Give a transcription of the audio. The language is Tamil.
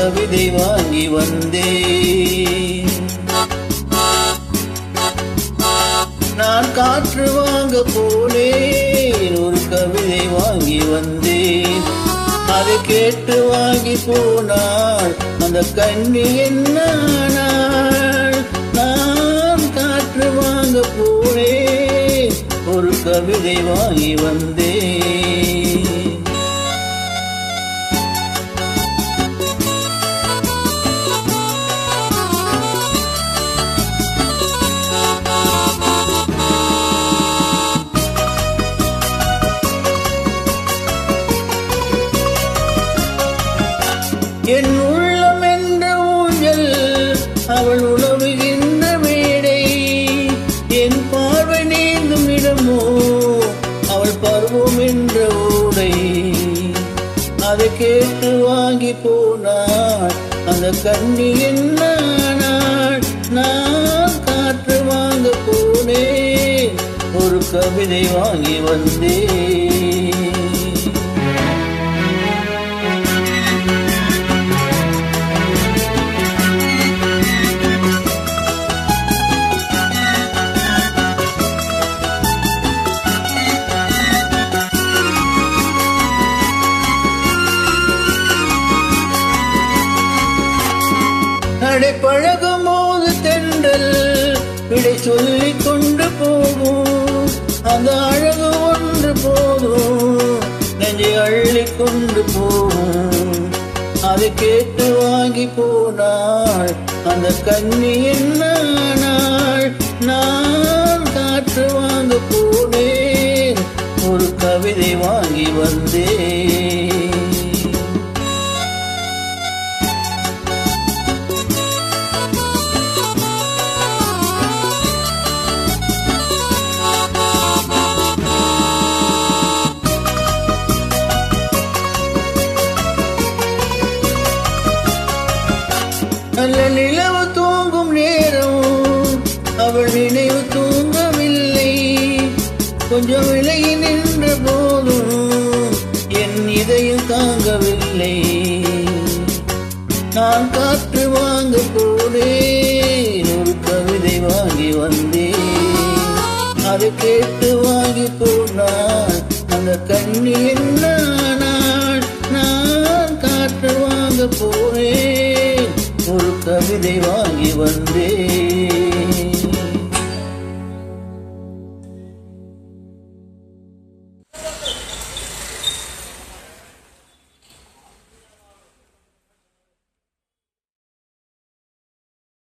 கவிதை வாங்கி வந்தேன். நான் காற்று வாங்க போனேன், ஒரு கவிதை வாங்கி வந்தேன். அதை கேட்டு வாங்கி போனாள் அந்த கண்ணி என்ன. நான் காற்று வாங்க போனேன், ஒரு கவிதை வாங்கி வந்தேன். என் உள்ளம் என்ற ஊஞ்சல், அவள் உணவுகின்ற மேடை. என் பார்வை நீந்தும் இடமோ, அவள் பருவம் என்ற ஓடை. அதை கேட்டு வாங்கி போனாள் அந்த கண்ணி என்ன. நான் காற்று வாங்க போனேன், ஒரு கவிதை வாங்கி வந்தேன். நடை பழகும் போது தென்றல் விடை சொல்லிக் கொண்டு போகும். அந்த அழகு ஒன்று போதும், நெஞ்சை அள்ளி கொண்டு போகும். அதை கேட்டு வாங்கி போனாள் அந்த கண்ணி என்ன. நான் காற்று வாங்க போனேன், ஒரு கவிதை வாங்கி வந்தேன். நல்ல நிலவு தூங்கும் நேரம், அவள் நினைவு தூங்கவில்லை. கொஞ்சம் விலகி நின்ற போதும் என் இதயம் தாங்கவில்லை. நான் காற்று வாங்க போனேன், ஒரு கவிதை வாங்கி வந்தேன். அதை கேட்டு வாங்கி போனாள் அந்த கண்ணி என்ன. நான் காற்று வாங்க போனேன், ஒரு கவிதை வாங்கி வந்தேன்.